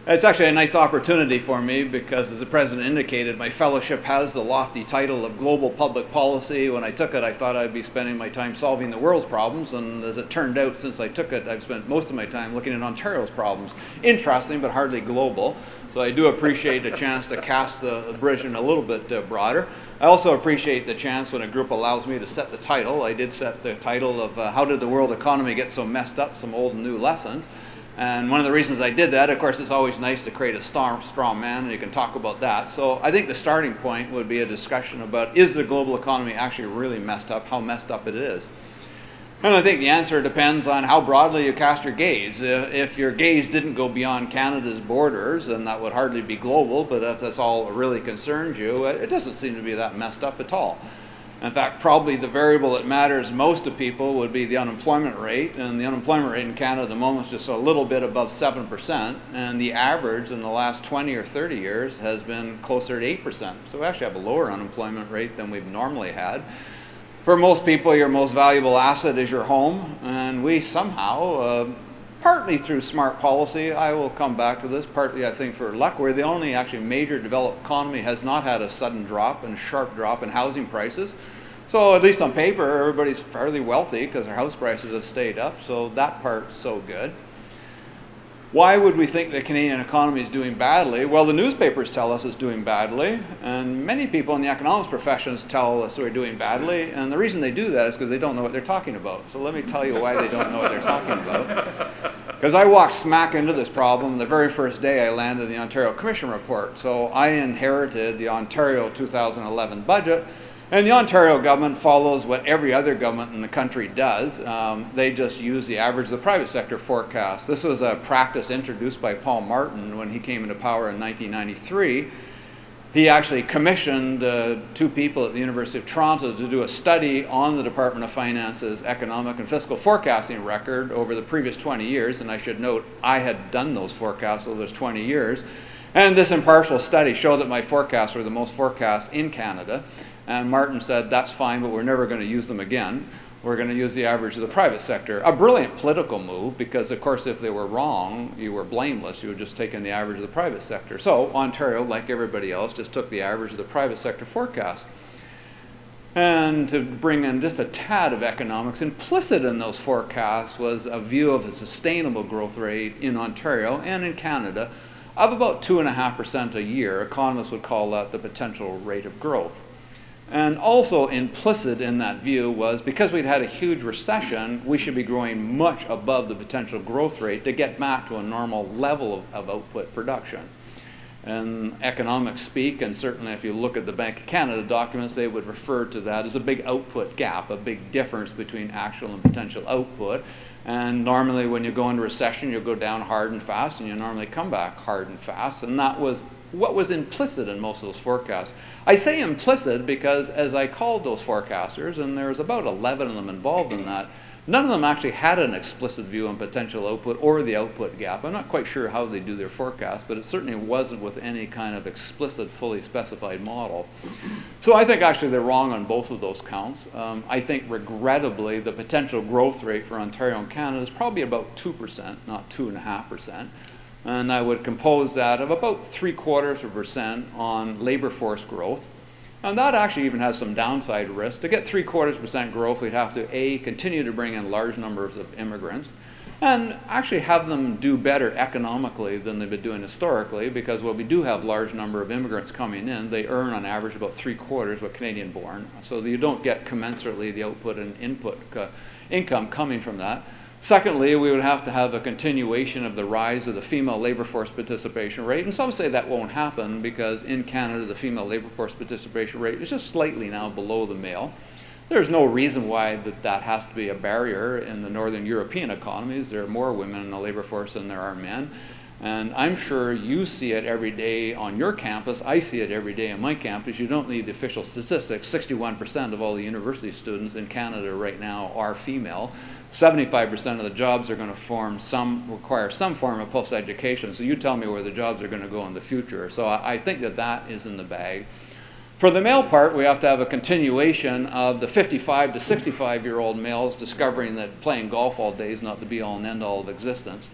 It's actually a nice opportunity for me because, as the President indicated, my fellowship has the lofty title of Global Public Policy. When I took it, I thought I'd be spending my time solving the world's problems, and as it turned out, since I took it, I've spent most of my time looking at Ontario's problems. Interesting, but hardly global. So I do appreciate a chance to cast the vision a little bit broader. I also appreciate the chance when a group allows me to set the title. I did set the title of How Did the World Economy Get So Messed Up? Some Old and New Lessons. And one of the reasons I did that, of course, it's always nice to create a strong man, and you can talk about that. So I think the starting point would be a discussion about, is the global economy actually really messed up, how messed up it is? And I think the answer depends on how broadly you cast your gaze. If your gaze didn't go beyond Canada's borders, then that would hardly be global, but if that's all that really concerns you, it doesn't seem to be that messed up at all. In fact, probably the variable that matters most to people would be the unemployment rate, and the unemployment rate in Canada at the moment is just a little bit above 7%, and the average in the last 20 or 30 years has been closer to 8%. So we actually have a lower unemployment rate than we've normally had. For most people, your most valuable asset is your home, and we somehow, partly through smart policy, I will come back to this, partly I think for luck, we're the only actually major developed economy has not had a sudden drop and sharp drop in housing prices. So at least on paper, everybody's fairly wealthy because their house prices have stayed up, so that part's so good. Why would we think the Canadian economy is doing badly? Well, the newspapers tell us it's doing badly, and many people in the economics professions tell us we're doing badly, and the reason they do that is because they don't know what they're talking about. So let me tell you why they don't know what they're talking about. Because I walked smack into this problem the very first day I landed the Ontario Commission report. So I inherited the Ontario 2011 budget, and the Ontario government follows what every other government in the country does. They just use the average of the private sector forecast. This was a practice introduced by Paul Martin when he came into power in 1993. He actually commissioned two people at the University of Toronto to do a study on the Department of Finance's economic and fiscal forecasting record over the previous 20 years. And I should note, I had done those forecasts over those 20 years. And this impartial study showed that my forecasts were the most forecasts in Canada. And Martin said, that's fine, but we're never going to use them again. We're going to use the average of the private sector. A brilliant political move, because of course if they were wrong, you were blameless. You were just taking the average of the private sector. So Ontario, like everybody else, just took the average of the private sector forecast. And to bring in just a tad of economics, implicit in those forecasts was a view of a sustainable growth rate in Ontario and in Canada of about 2.5% a year. Economists would call that the potential rate of growth. And also implicit in that view was, because we'd had a huge recession, we should be growing much above the potential growth rate to get back to a normal level of output production. And economics speak, and certainly if you look at the Bank of Canada documents, they would refer to that as a big output gap, a big difference between actual and potential output. And normally when you go into recession, you'll go down hard and fast, and you normally come back hard and fast. And that was what was implicit in most of those forecasts. I say implicit because as I called those forecasters, and there was about 11 of them involved in that, none of them actually had an explicit view on potential output or the output gap. I'm not quite sure how they do their forecast, but it certainly wasn't with any kind of explicit, fully specified model. So I think actually they're wrong on both of those counts. I think regrettably the potential growth rate for Ontario and Canada is probably about 2%, not 2.5%. And I would compose that of about 0.75% on labor force growth. And that actually even has some downside risk. To get 0.75% growth, we'd have to, A, continue to bring in large numbers of immigrants, and actually have them do better economically than they've been doing historically, because while we do have large number of immigrants coming in, they earn on average about 3/4 what Canadian born. So that you don't get commensurately the output and input income coming from that. Secondly, we would have to have a continuation of the rise of the female labor force participation rate. And some say that won't happen because in Canada, the female labor force participation rate is just slightly now below the male. There's no reason why that has to be a barrier in the Northern European economies. There are more women in the labor force than there are men. And I'm sure you see it every day on your campus. I see it every day on my campus. You don't need the official statistics. 61% of all the university students in Canada right now are female. 75% of the jobs are going to require some form of post-education. So you tell me where the jobs are going to go in the future. So I think that is in the bag. For the male part, we have to have a continuation of the 55 to 65-year-old males discovering that playing golf all day is not the be-all and end-all of existence.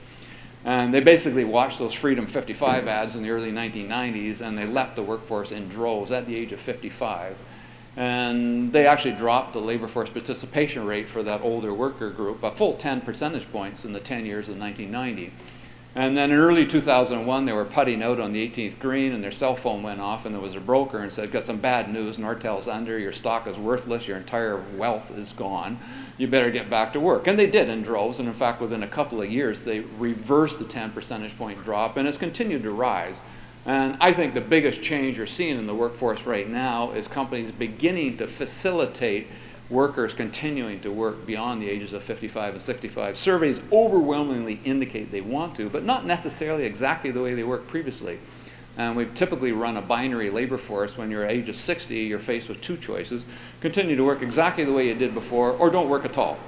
And they basically watched those Freedom 55 ads in the early 1990s, and they left the workforce in droves at the age of 55. And they actually dropped the labor force participation rate for that older worker group a full 10 percentage points in the 10 years of 1990. And then in early 2001, they were putting out on the 18th green, and their cell phone went off, and there was a broker and said, got some bad news, Nortel's under, your stock is worthless, your entire wealth is gone, you better get back to work. And they did in droves, and in fact, within a couple of years, they reversed the 10 percentage point drop, and it's continued to rise. And I think the biggest change you're seeing in the workforce right now is companies beginning to facilitate workers continuing to work beyond the ages of 55 and 65. Surveys overwhelmingly indicate they want to, but not necessarily exactly the way they worked previously. And we've typically run a binary labor force. When you're at age of 60, you're faced with two choices: continue to work exactly the way you did before, or don't work at all.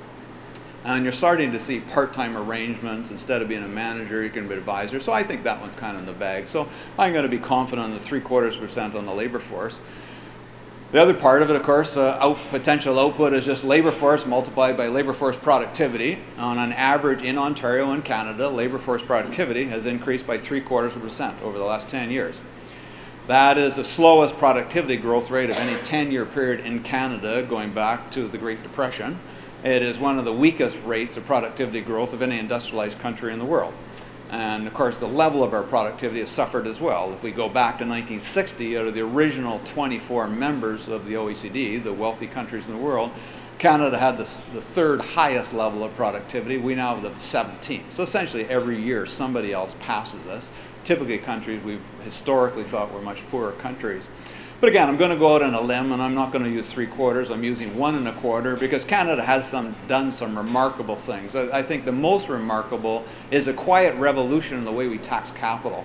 And you're starting to see part-time arrangements. Instead of being a manager, you can be an advisor. So I think that one's kind of in the bag. So I'm going to be confident on the 0.75% on the labor force. The other part of it, of course, potential output is just labor force multiplied by labor force productivity. On an average in Ontario and Canada, labor force productivity has increased by 0.75% over the last 10 years. That is the slowest productivity growth rate of any 10-year period in Canada going back to the Great Depression. It is one of the weakest rates of productivity growth of any industrialized country in the world. And of course, the level of our productivity has suffered as well. If we go back to 1960, out of the original 24 members of the OECD, the wealthy countries in the world, Canada had the third highest level of productivity. We now have the 17th. So essentially every year somebody else passes us. Typically countries we've historically thought were much poorer countries. But again, I'm going to go out on a limb, and I'm not going to use 3/4. I'm using 1.25 because Canada has done some remarkable things. I think the most remarkable is a quiet revolution in the way we tax capital.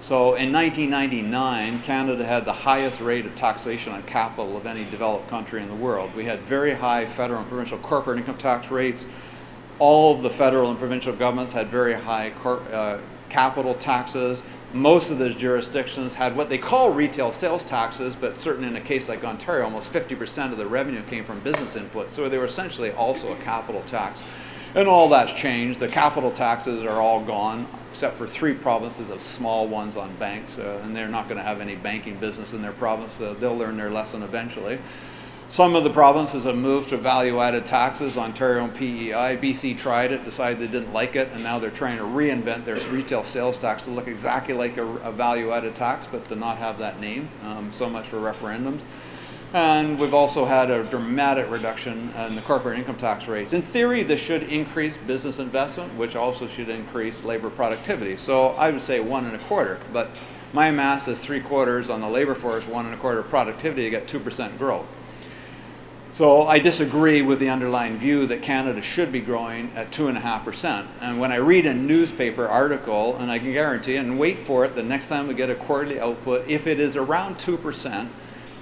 So in 1999, Canada had the highest rate of taxation on capital of any developed country in the world. We had very high federal and provincial corporate income tax rates. All of the federal and provincial governments had very high capital taxes. Most of those jurisdictions had what they call retail sales taxes, but certainly in a case like Ontario, almost 50% of the revenue came from business input. So they were essentially also a capital tax. And all that's changed. The capital taxes are all gone, except for 3 provinces of small ones on banks, and they're not going to have any banking business in their province. They'll learn their lesson eventually. Some of the provinces have moved to value-added taxes, Ontario and PEI. BC tried it, decided they didn't like it, and now they're trying to reinvent their retail sales tax to look exactly like a value-added tax, but to not have that name. So much for referendums. And we've also had a dramatic reduction in the corporate income tax rates. In theory, this should increase business investment, which also should increase labor productivity. So I would say 1.25, but my math is 3/4 on the labor force, 1.25 productivity, you get 2% growth. So I disagree with the underlying view that Canada should be growing at 2.5%. And when I read a newspaper article, and I can guarantee, and wait for it, the next time we get a quarterly output, if it is around 2%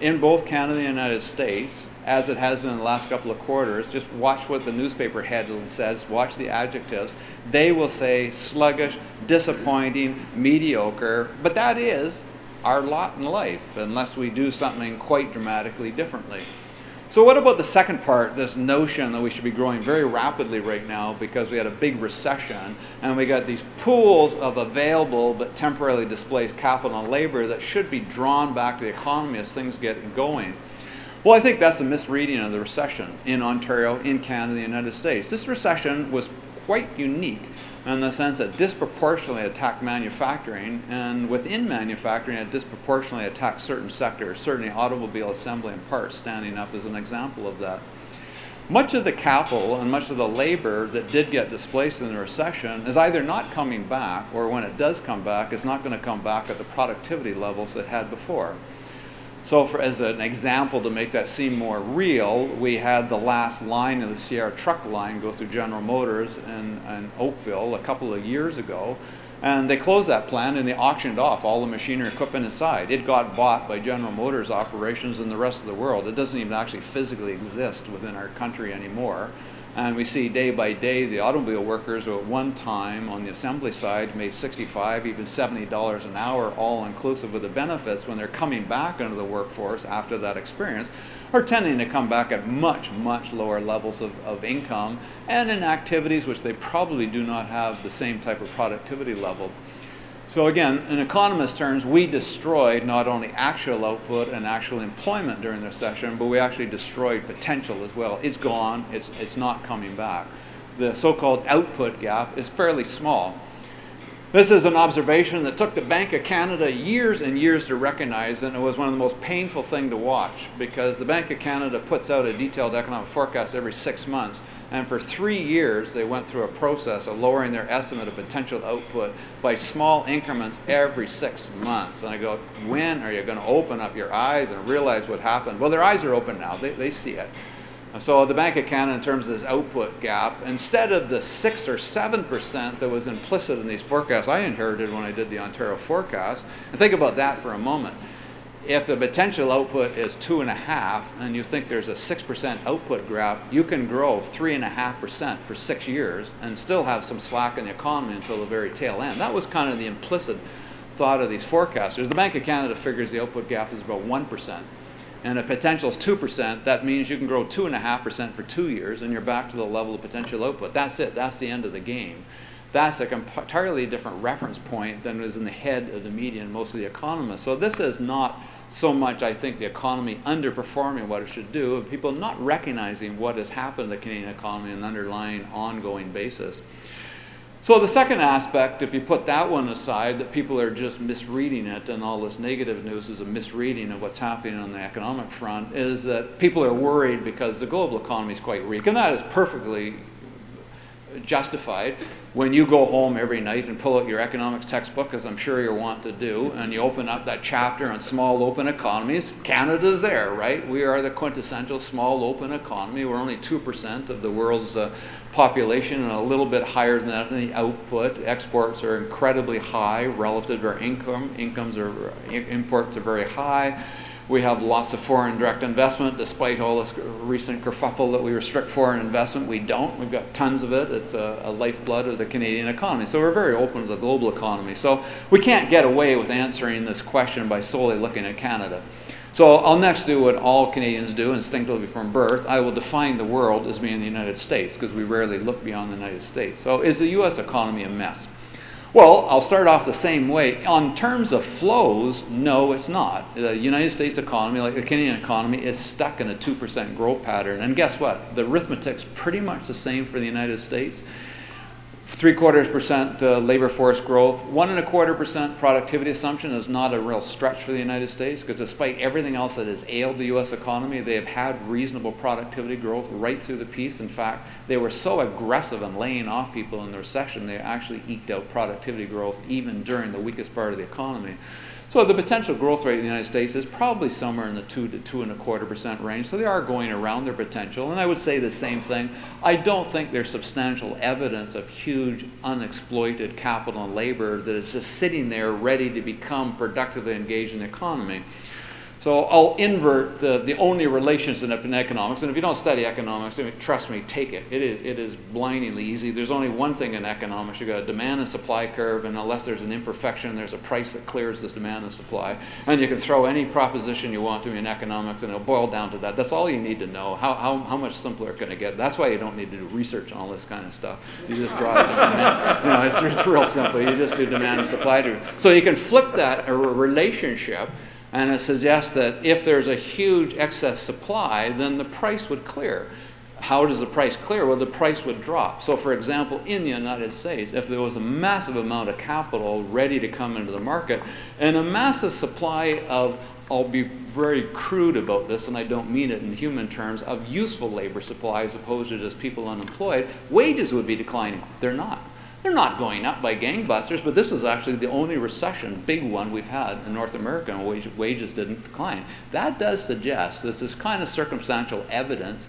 in both Canada and the United States, as it has been in the last couple of quarters, just watch what the newspaper headline says, watch the adjectives. They will say sluggish, disappointing, mediocre, but that is our lot in life, unless we do something quite dramatically differently. So what about the second part, this notion that we should be growing very rapidly right now because we had a big recession and we got these pools of available but temporarily displaced capital and labor that should be drawn back to the economy as things get going? Well, I think that's a misreading of the recession in Ontario, in Canada, the United States. This recession was quite unique in the sense that disproportionately attacked manufacturing, and within manufacturing it disproportionately attacked certain sectors, certainly automobile assembly and parts standing up as an example of that. Much of the capital and much of the labor that did get displaced in the recession is either not coming back, or when it does come back, it's not going to come back at the productivity levels it had before. So as an example to make that seem more real, we had the last line of the Sierra truck line go through General Motors in Oakville a couple of years ago, and they closed that plant and they auctioned off all the machinery equipment inside. It got bought by General Motors operations in the rest of the world. It doesn't even actually physically exist within our country anymore. And we see day by day the automobile workers who at one time on the assembly side made $65, even $70 an hour, all inclusive of the benefits, when they're coming back into the workforce after that experience, are tending to come back at much, much lower levels of income and in activities which they probably do not have the same type of productivity level. So again, in economist terms, we destroyed not only actual output and actual employment during the recession, but we actually destroyed potential as well. It's gone, it's not coming back. The so-called output gap is fairly small. This is an observation that took the Bank of Canada years and years to recognize, and it was one of the most painful things to watch, because the Bank of Canada puts out a detailed economic forecast every 6 months, and for 3 years they went through a process of lowering their estimate of potential output by small increments every 6 months. And I go, when are you going to open up your eyes and realize what happened? Well, their eyes are open now. They see it. So the Bank of Canada, in terms of this output gap, instead of the 6 or 7% that was implicit in these forecasts I inherited when I did the Ontario forecast, and think about that for a moment. If the potential output is 2.5 and you think there's a 6% output gap, you can grow 3.5% for 6 years and still have some slack in the economy until the very tail end. That was kind of the implicit thought of these forecasters. The Bank of Canada figures the output gap is about 1%. And if potential is 2%, that means you can grow 2.5% for 2 years and you're back to the level of potential output. That's it. That's the end of the game. That's an entirely different reference point than was in the head of the media and most of the economists. So this is not so much, I think, the economy underperforming what it should do, and people not recognizing what has happened to the Canadian economy on an underlying, ongoing basis. So the second aspect, if you put that one aside, that people are just misreading it, and all this negative news is a misreading of what's happening on the economic front, is that people are worried because the global economy is quite weak, and that is perfectly justified. When you go home every night and pull out your economics textbook, as I'm sure you want to do, and you open up that chapter on small open economies, Canada's there, right? We are the quintessential small open economy. We're only 2% of the world's population, and a little bit higher than that in the output. Exports are incredibly high relative to our income. Imports are very high. We have lots of foreign direct investment, despite all this recent kerfuffle that we restrict foreign investment. We don't. We've got tons of it. It's a lifeblood of the Canadian economy. So we're very open to the global economy. So we can't get away with answering this question by solely looking at Canada. So I'll next do what all Canadians do instinctively from birth. I will define the world as being the United States, because we rarely look beyond the United States. So is the U.S. economy a mess? Well, I'll start off the same way. On terms of flows, no, it's not. The United States economy, like the Canadian economy, is stuck in a 2% growth pattern. And guess what? The arithmetic's pretty much the same for the United States. 0.75% labor force growth. 1.25% productivity assumption is not a real stretch for the United States, because despite everything else that has ailed the U.S. economy, they have had reasonable productivity growth right through the piece. In fact, they were so aggressive in laying off people in the recession, they actually eked out productivity growth even during the weakest part of the economy. So the potential growth rate in the United States is probably somewhere in the 2 to 2.25% range. So they are going around their potential. And I would say the same thing. I don't think there's substantial evidence of huge unexploited capital and labor that is just sitting there ready to become productively engaged in the economy. So I'll invert the only relationship in economics. And if you don't study economics, I mean, trust me, take it. It is blindingly easy. There's only one thing in economics. You've got a demand and supply curve, and unless there's an imperfection, there's a price that clears this demand and supply. And you can throw any proposition you want to in economics, and it'll boil down to that. That's all you need to know. How much simpler can it get? That's why you don't need to do research on all this kind of stuff. You just draw it. You know, it's real simple. You just do demand and supply. So you can flip that relationship. And it suggests that if there's a huge excess supply, then the price would clear. How does the price clear? Well, the price would drop. So for example, in the United States, if there was a massive amount of capital ready to come into the market and a massive supply of, I'll be very crude about this, and I don't mean it in human terms, of useful labor supply as opposed to just people unemployed, wages would be declining. They're not. They're not going up by gangbusters, but this was actually the only recession, big one we've had in North America, and wages didn't decline. That does suggest, this is kind of circumstantial evidence,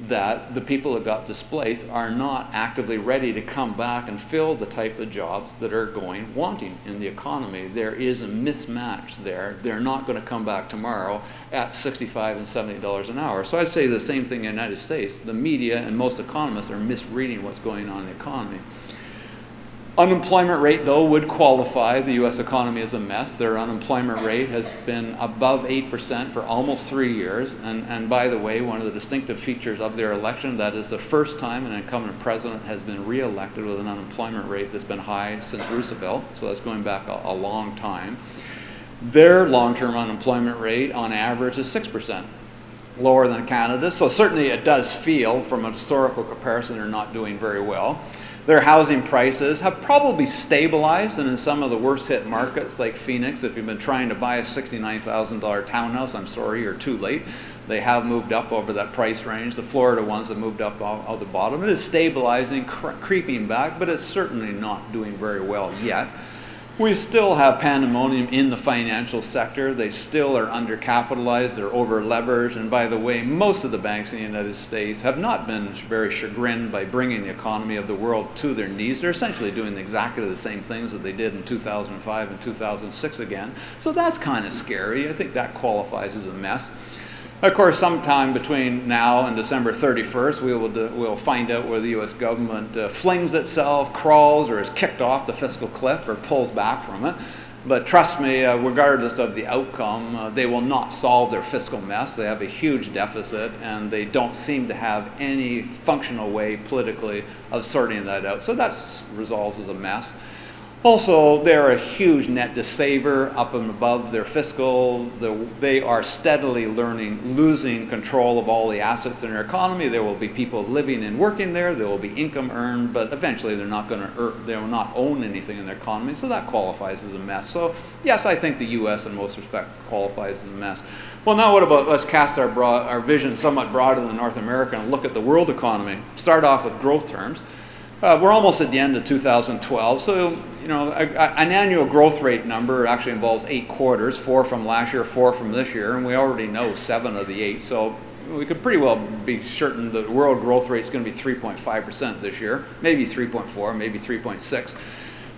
that the people that got displaced are not actively ready to come back and fill the type of jobs that are wanting in the economy. There is a mismatch there. They're not going to come back tomorrow at $65 and $70 an hour. So I'd say the same thing in the United States. The media and most economists are misreading what's going on in the economy. Unemployment rate, though, would qualify the U.S. economy as a mess. Their unemployment rate has been above 8% for almost 3 years. And by the way, one of the distinctive features of their election, that is the first time an incumbent president has been re-elected with an unemployment rate that's been high since Roosevelt. So that's going back a long time. Their long-term unemployment rate, on average, is 6%. Lower than Canada. So certainly it does feel, from a historical comparison, they're not doing very well. Their housing prices have probably stabilized, and in some of the worst hit markets like Phoenix, if you've been trying to buy a $69,000 townhouse, I'm sorry, you're too late. They have moved up over that price range. The Florida ones have moved up out the bottom. It is stabilizing, creeping back, but it's certainly not doing very well yet. We still have pandemonium in the financial sector. They still are undercapitalized, they're over-leveraged, and by the way, most of the banks in the United States have not been very chagrined by bringing the economy of the world to their knees. They're essentially doing exactly the same things that they did in 2005 and 2006 again. So that's kind of scary. I think that qualifies as a mess. Of course, sometime between now and December 31st, we'll find out whether the U.S. government flings itself, crawls, or is kicked off the fiscal cliff or pulls back from it. But trust me, regardless of the outcome, they will not solve their fiscal mess. They have a huge deficit, and they don't seem to have any functional way politically of sorting that out. So that resolves as a mess. Also, they're a huge net dissaver up and above their fiscal. They are steadily losing control of all the assets in their economy. There will be people living and working there. There will be income earned, but eventually they're not going to they will not own anything in their economy. So that qualifies as a mess. So yes, I think the U.S. in most respects qualifies as a mess. Well, now what about, let's cast our vision somewhat broader than North America and look at the world economy. Start off with growth terms. We're almost at the end of 2012, so you know, an annual growth rate number actually involves 8 quarters, 4 from last year, 4 from this year, and we already know 7 of the 8, so we could pretty well be certain that the world growth rate is going to be 3.5% this year, maybe 3.4, maybe 3.6.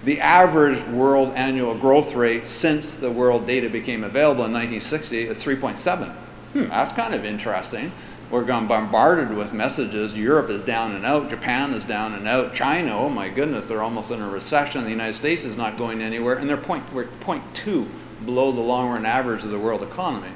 The average world annual growth rate since the world data became available in 1960 is 3.7. That's kind of interesting. We're going bombarded with messages. Europe is down and out. Japan is down and out. China, oh my goodness, they're almost in a recession. The United States is not going anywhere, and we're 0.2 below the long-run average of the world economy.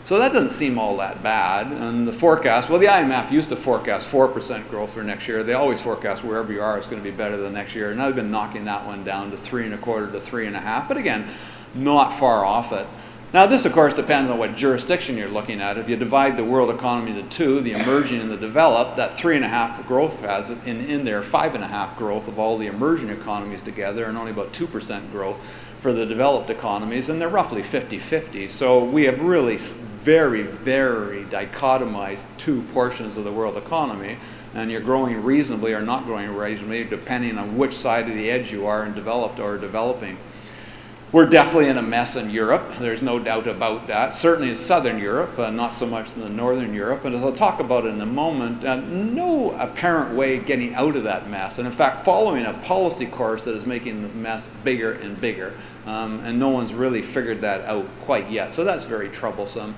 So that doesn't seem all that bad. And the forecast, well, the IMF used to forecast 4% growth for next year. They always forecast wherever you are, it's going to be better than next year. And I've been knocking that one down to 3.25 to 3.5. But again, not far off it. Now this, of course, depends on what jurisdiction you're looking at. If you divide the world economy into 2, the emerging and the developed, that 3.5 growth has in there 5.5 growth of all the emerging economies together, and only about 2% growth for the developed economies, and they're roughly 50-50. So we have really very, very dichotomized 2 portions of the world economy, and you're growing reasonably or not growing reasonably depending on which side of the edge you are in developed or developing. We're definitely in a mess in Europe. There's no doubt about that. Certainly in Southern Europe, not so much in the Northern Europe. And as I'll talk about in a moment, no apparent way getting out of that mess. And in fact, following a policy course that is making the mess bigger and bigger. And no one's really figured that out quite yet. So that's very troublesome.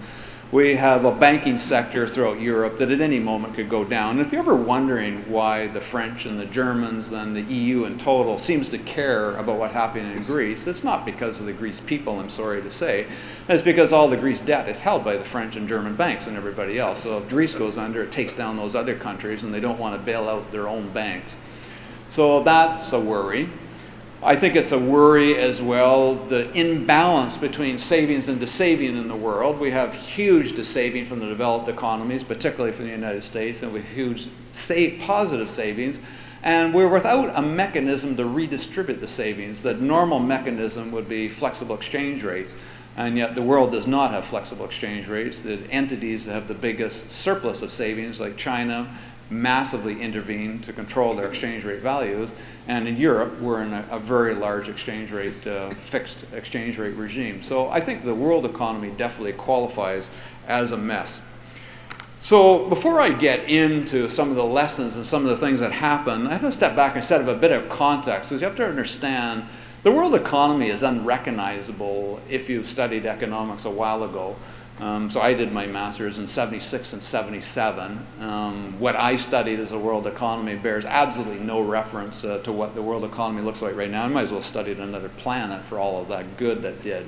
We have a banking sector throughout Europe that at any moment could go down. And if you're ever wondering why the French and the Germans and the EU in total seems to care about what's happening in Greece, it's not because of the Greece people, I'm sorry to say. It's because all the Greece debt is held by the French and German banks and everybody else. So if Greece goes under, it takes down those other countries, and they don't want to bail out their own banks. So that's a worry. I think it's a worry as well, the imbalance between savings and dissaving in the world. We have huge dissaving from the developed economies, particularly from the United States, and we have huge positive savings. And we're without a mechanism to redistribute the savings. The normal mechanism would be flexible exchange rates. And yet the world does not have flexible exchange rates. The entities that have the biggest surplus of savings, like China, massively intervene to control their exchange rate values. And in Europe, we're in a very large exchange rate, fixed exchange rate regime. So I think the world economy definitely qualifies as a mess. So before I get into some of the lessons and some of the things that happen, I have to step back and set up a bit of context, because you have to understand the world economy is unrecognizable if you've studied economics a while ago. So I did my master's in 76 and 77. What I studied as a world economy bears absolutely no reference to what the world economy looks like right now. I might as well studied another planet for all of that good that did.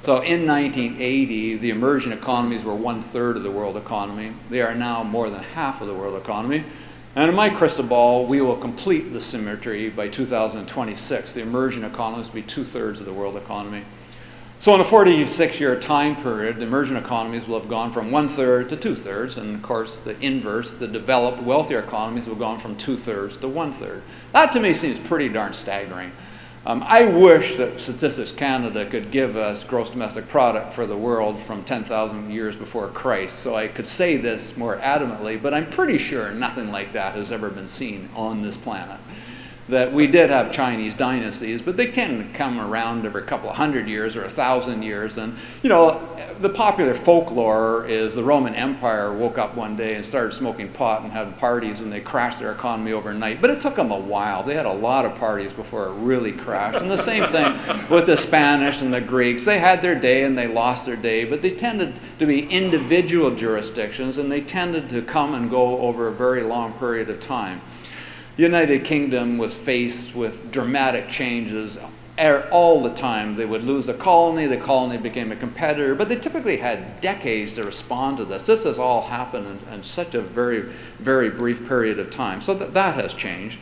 So in 1980, the emerging economies were 1/3 of the world economy. They are now more than half of the world economy. And in my crystal ball, we will complete the symmetry by 2026. The emerging economies will be 2/3 of the world economy. So in a 46-year time period, the emerging economies will have gone from 1/3 to 2/3, and of course the inverse, the developed, wealthier economies will have gone from 2/3 to 1/3. That to me seems pretty darn staggering. I wish that Statistics Canada could give us gross domestic product for the world from 10,000 years before Christ, so I could say this more adamantly, but I'm pretty sure nothing like that has ever been seen on this planet. That we did have Chinese dynasties, but they can come around every couple of hundred years or 1,000 years. And, you know, the popular folklore is the Roman Empire woke up one day and started smoking pot and having parties, and they crashed their economy overnight. But it took them a while. They had a lot of parties before it really crashed. And the same thing with the Spanish and the Greeks. They had their day and they lost their day, but they tended to be individual jurisdictions, and they tended to come and go over a very long period of time. The United Kingdom was faced with dramatic changes all the time. They would lose a colony, the colony became a competitor, but they typically had decades to respond to this. This has all happened in such a very, very brief period of time. So that has changed.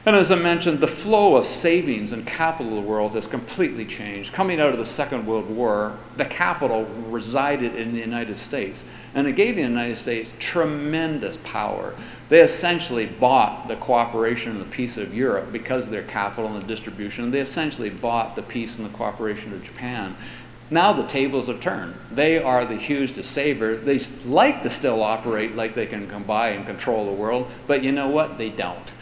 And as I mentioned, the flow of savings and capital of the world has completely changed. Coming out of the Second World War, the capital resided in the United States, and it gave the United States tremendous power. They essentially bought the cooperation and the peace of Europe because of their capital and the distribution. They essentially bought the peace and the cooperation of Japan. Now the tables have turned. They are the huge deceiver. They like to still operate like they can come by and control the world, but you know what? They don't.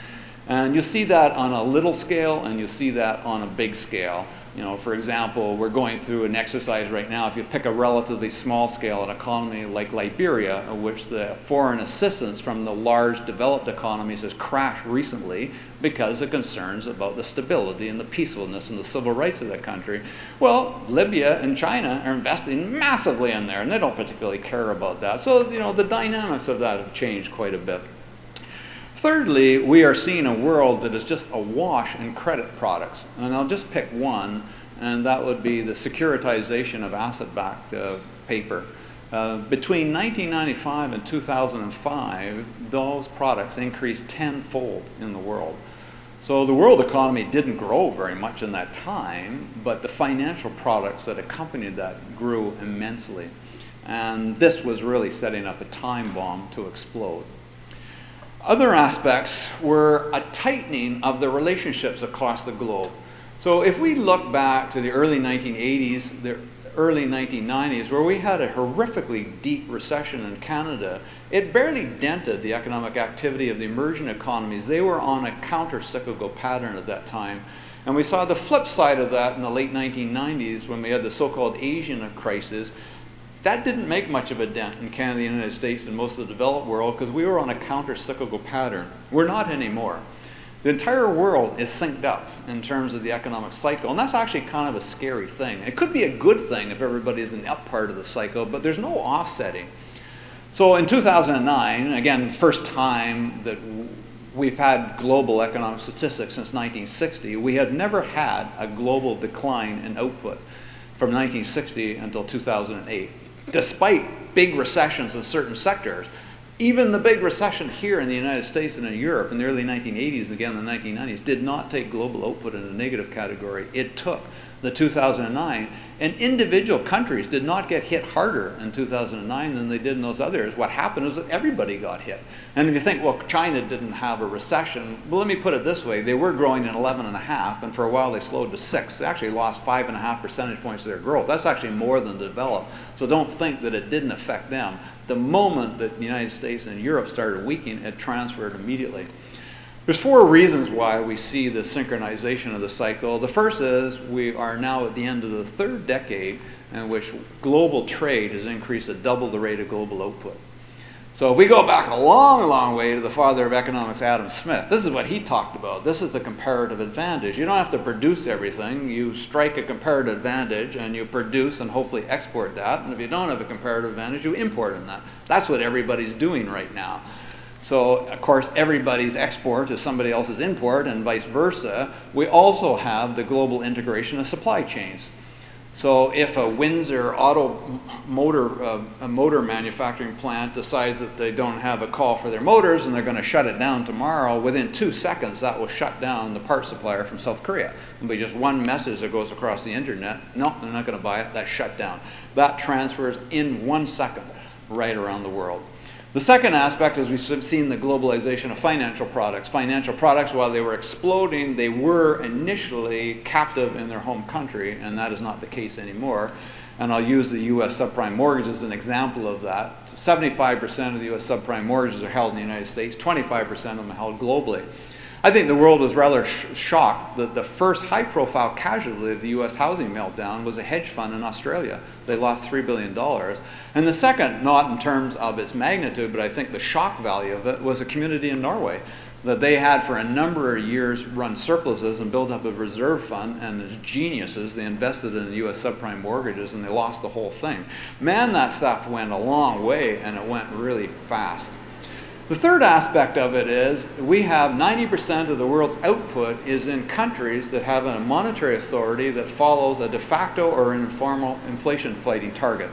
And you see that on a little scale, and you see that on a big scale. You know, for example, we're going through an exercise right now. If you pick a relatively small scale, an economy like Liberia, in which the foreign assistance from the large developed economies has crashed recently because of concerns about the stability and the peacefulness and the civil rights of that country. Well, Libya and China are investing massively in there, and they don't particularly care about that. So, you know, the dynamics of that have changed quite a bit. Thirdly, we are seeing a world that is just awash in credit products. And I'll just pick one, and that would be the securitization of asset-backed paper. Between 1995 and 2005, those products increased tenfold in the world. So the world economy didn't grow very much in that time, but the financial products that accompanied that grew immensely. And this was really setting up a time bomb to explode. Other aspects were a tightening of the relationships across the globe. So if we look back to the early 1980s, the early 1990s, where we had a horrifically deep recession in Canada, it barely dented the economic activity of the emerging economies. They were on a counter-cyclical pattern at that time. And we saw the flip side of that in the late 1990s when we had the so-called Asian crisis. That didn't make much of a dent in Canada, the United States, and most of the developed world because we were on a counter-cyclical pattern. We're not anymore. The entire world is synced up in terms of the economic cycle, and that's actually kind of a scary thing. It could be a good thing if everybody's in the up part of the cycle, but there's no offsetting. So in 2009, again, first time that we've had global economic statistics since 1960, we had never had a global decline in output from 1960 until 2008. Despite big recessions in certain sectors, even the big recession here in the United States and in Europe in the early 1980s and again in the 1990s did not take global output in a negative category. It took the 2009, and individual countries did not get hit harder in 2009 than they did in those others. What happened was that everybody got hit. And if you think, well, China didn't have a recession, well, let me put it this way. They were growing at 11.5, and for a while they slowed to 6. They actually lost 5.5 percentage points of their growth. That's actually more than developed. So don't think that it didn't affect them. The moment that the United States and Europe started weakening, it transferred immediately. There's 4 reasons why we see the synchronization of the cycle. The first is we are now at the end of the 3rd decade in which global trade has increased at double the rate of global output. So if we go back a long, long way to the father of economics, Adam Smith, this is what he talked about. This is the comparative advantage. You don't have to produce everything. You strike a comparative advantage and you produce and hopefully export that. And if you don't have a comparative advantage, you import in that. That's what everybody's doing right now. So, of course, everybody's export is somebody else's import and vice versa. We also have the global integration of supply chains. So if a Windsor motor manufacturing plant decides that they don't have a call for their motors and they're going to shut it down tomorrow, within 2 seconds that will shut down the part supplier from South Korea. It'll be just one message that goes across the internet. No, they're not going to buy it. That's shut down. That transfers in 1 second right around the world. The second aspect is we've seen the globalization of financial products. Financial products, while they were exploding, they were initially captive in their home country, and that is not the case anymore. And I'll use the U.S. subprime mortgage as an example of that. 75% of the U.S. subprime mortgages are held in the United States, 25% of them are held globally. I think the world was rather shocked that the first high-profile casualty of the U.S. housing meltdown was a hedge fund in Australia. They lost $3 billion. And the second, not in terms of its magnitude, but I think the shock value of it, was a community in Norway that they had for a number of years run surpluses and built up a reserve fund, and as geniuses, they invested in the U.S. subprime mortgages and they lost the whole thing. Man, that stuff went a long way and it went really fast. The third aspect of it is we have 90% of the world's output is in countries that have a monetary authority that follows a de facto or an informal inflation fighting target.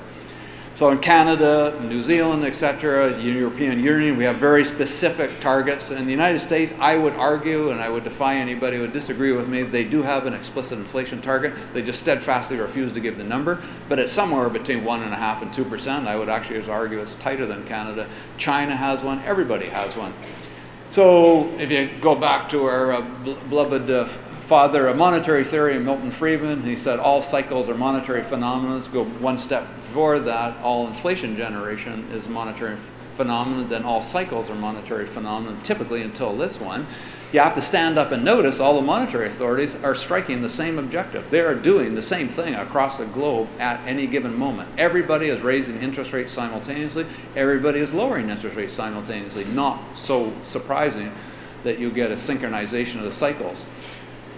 So in Canada, New Zealand, etc., European Union, we have very specific targets. In the United States, I would argue, and I would defy anybody who would disagree with me, they do have an explicit inflation target. They just steadfastly refuse to give the number, but it's somewhere between 1.5% and 2%. I would actually argue it's tighter than Canada. China has one. Everybody has one. So if you go back to our beloved father of monetary theory, Milton Friedman, he said all cycles are monetary phenomena. Go one step before that, all inflation generation is monetary phenomenon, then all cycles are monetary phenomena, typically until this one. You have to stand up and notice all the monetary authorities are striking the same objective. They are doing the same thing across the globe at any given moment. Everybody is raising interest rates simultaneously. Everybody is lowering interest rates simultaneously. Not so surprising that you get a synchronization of the cycles.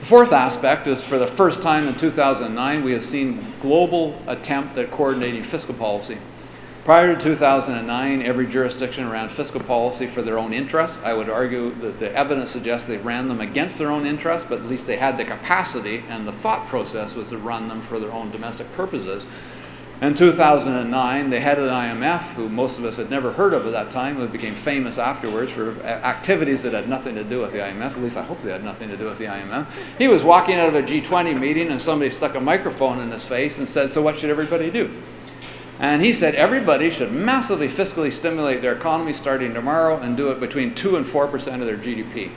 The fourth aspect is, for the first time in 2009, we have seen global attempt at coordinating fiscal policy. Prior to 2009, every jurisdiction ran fiscal policy for their own interests. I would argue that the evidence suggests they ran them against their own interests, but at least they had the capacity, and the thought process was to run them for their own domestic purposes. In 2009, the head of the IMF, who most of us had never heard of at that time, who became famous afterwards for activities that had nothing to do with the IMF, at least I hope they had nothing to do with the IMF, he was walking out of a G20 meeting and somebody stuck a microphone in his face and said, "So what should everybody do?" And he said everybody should massively fiscally stimulate their economy starting tomorrow and do it between 2% and 4% of their GDP.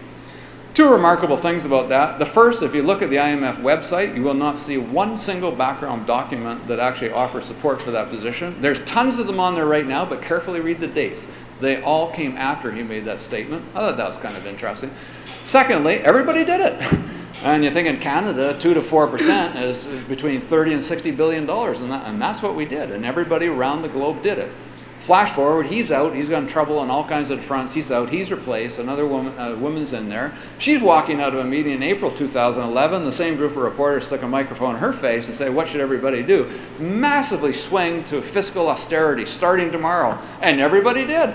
Two remarkable things about that. The first, if you look at the IMF website, you will not see one single background document that actually offers support for that position. There's tons of them on there right now, but carefully read the dates. They all came after he made that statement. I thought that was kind of interesting. Secondly, everybody did it. And you think in Canada, 2 to 4% is between $30 and $60 billion, and that's what we did. And everybody around the globe did it. Flash forward, he's out, he's got in trouble on all kinds of fronts, he's out, he's replaced, another woman's in there. She's walking out of a meeting in April 2011, the same group of reporters stuck a microphone in her face and say, what should everybody do? Massively swing to fiscal austerity starting tomorrow, and everybody did.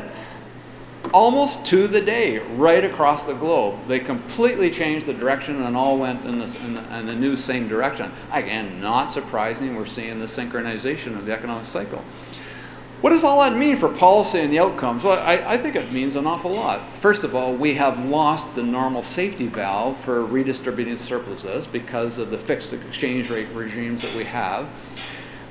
Almost to the day, right across the globe. They completely changed the direction and all went in the new same direction. Again, not surprising, we're seeing the synchronization of the economic cycle. What does all that mean for policy and the outcomes? Well, I think it means an awful lot. First of all, we have lost the normal safety valve for redistributing surpluses because of the fixed exchange rate regimes that we have.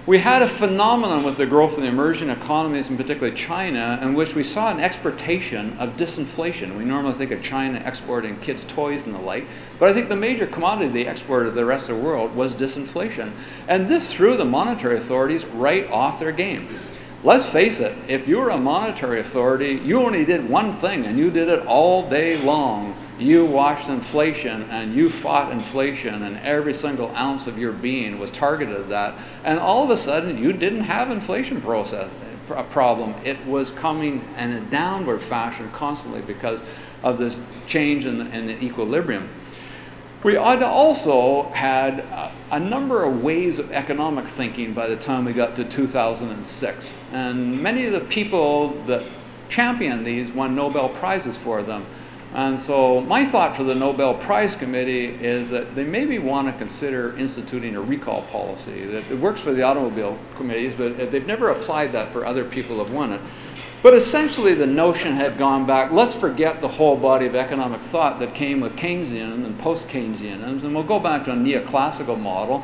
We had a phenomenon with the growth of the emerging economies, in particular China, in which we saw an exportation of disinflation. We normally think of China exporting kids' toys and the like, but I think the major commodity they exported to the rest of the world was disinflation. And this threw the monetary authorities right off their game. Let's face it, if you were a monetary authority, you only did one thing, and you did it all day long. You watched inflation, and you fought inflation, and every single ounce of your being was targeted at that. And all of a sudden, you didn't have inflation a problem. It was coming in a downward fashion constantly because of this change in the equilibrium. We also had a number of waves of economic thinking by the time we got to 2006. And many of the people that championed these won Nobel Prizes for them. And so my thought for the Nobel Prize Committee is that they maybe want to consider instituting a recall policy. That it works for the automobile committees, but they've never applied that for other people who have won it. But essentially the notion had gone back, let's forget the whole body of economic thought that came with Keynesian and post-Keynesianism, and we'll go back to a neoclassical model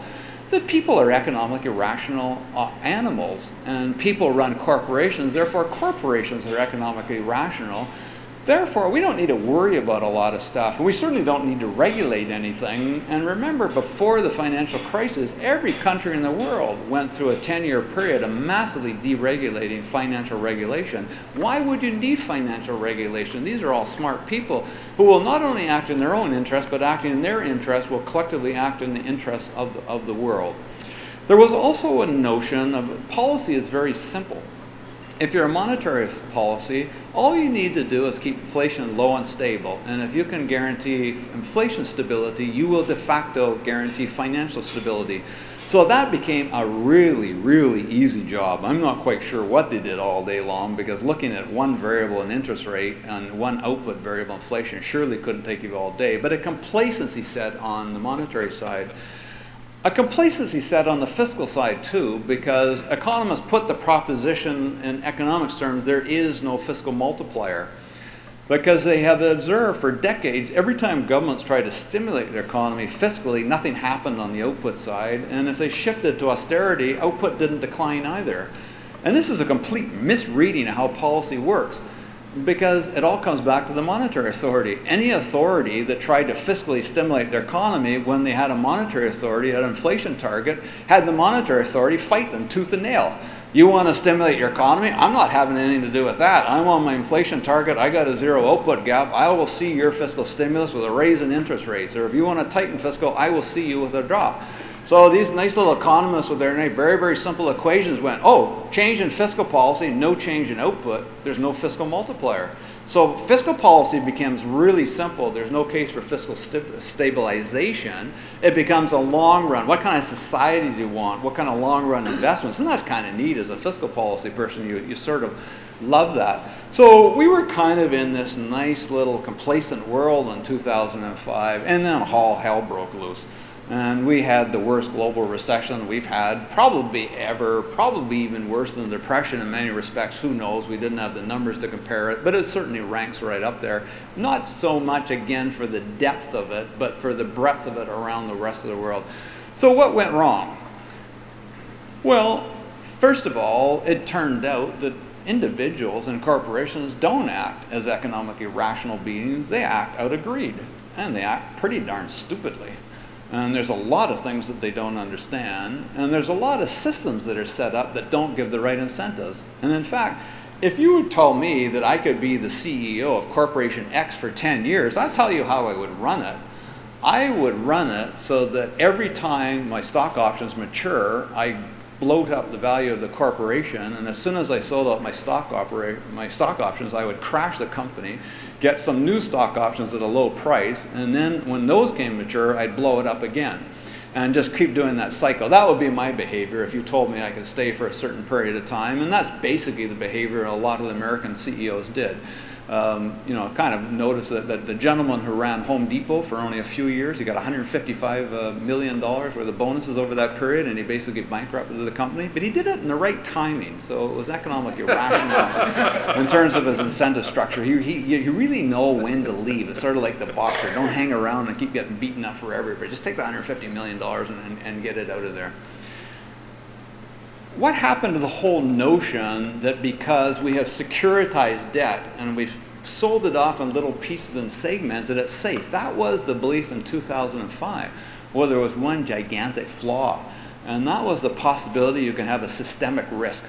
that people are economically rational animals, and people run corporations, therefore corporations are economically rational. Therefore, we don't need to worry about a lot of stuff. And we certainly don't need to regulate anything. And remember, before the financial crisis, every country in the world went through a 10-year period of massively deregulating financial regulation. Why would you need financial regulation? These are all smart people who will not only act in their own interest, but acting in their interest will collectively act in the interests of the world. There was also a notion of policy is very simple. If you're a monetary policy, all you need to do is keep inflation low and stable. And if you can guarantee inflation stability, you will de facto guarantee financial stability. So that became a really, really easy job. I'm not quite sure what they did all day long, because looking at one variable in interest rate and one output variable inflation surely couldn't take you all day. But a complacency set on the monetary side. A complacency set on the fiscal side too, because economists put the proposition in economics terms, there is no fiscal multiplier. Because they have observed for decades, every time governments try to stimulate their economy fiscally, nothing happened on the output side. And if they shifted to austerity, output didn't decline either. And this is a complete misreading of how policy works, because it all comes back to the monetary authority. Any authority that tried to fiscally stimulate their economy when they had a monetary authority, an inflation target, had the monetary authority fight them tooth and nail. You want to stimulate your economy? I'm not having anything to do with that. I'm on my inflation target. I got a zero output gap. I will see your fiscal stimulus with a raise in interest rates. Or if you want to tighten fiscal, I will see you with a drop. So these nice little economists with their very, very simple equations went, oh, change in fiscal policy, no change in output, there's no fiscal multiplier. So fiscal policy becomes really simple. There's no case for fiscal stabilization. It becomes a long run. What kind of society do you want? What kind of long run investments? And that's kind of neat as a fiscal policy person. You sort of love that. So we were kind of in this nice little complacent world in 2005, and then all hell broke loose. And we had the worst global recession we've had probably ever, probably even worse than the Depression in many respects. Who knows? We didn't have the numbers to compare it, but it certainly ranks right up there. Not so much, again, for the depth of it, but for the breadth of it around the rest of the world. So what went wrong? Well, first of all, it turned out that individuals and corporations don't act as economically rational beings. They act out of greed, and they act pretty darn stupidly. And there's a lot of things that they don't understand, and there's a lot of systems that are set up that don't give the right incentives. And in fact, if you would tell me that I could be the CEO of Corporation X for 10 years, I'll tell you how I would run it. I would run it so that every time my stock options mature, I bloat up the value of the corporation, and as soon as I sold out my stock options, I would crash the company, get some new stock options at a low price, and then when those came mature, I'd blow it up again and just keep doing that cycle. That would be my behavior if you told me I could stay for a certain period of time, and that's basically the behavior a lot of the American CEOs did. You know, kind of noticed that the gentleman who ran Home Depot for only a few years, he got $155 million worth of bonuses over that period, and he basically bankrupted the company. But he did it in the right timing, so it was economically rational in terms of his incentive structure. You really know when to leave. It's sort of like the boxer. Don't hang around and keep getting beaten up forever, but just take the $150 million and get it out of there. What happened to the whole notion that because we have securitized debt and we've sold it off in little pieces and segmented it safe? That was the belief in 2005. Well, there was one gigantic flaw, and that was the possibility you can have a systemic risk.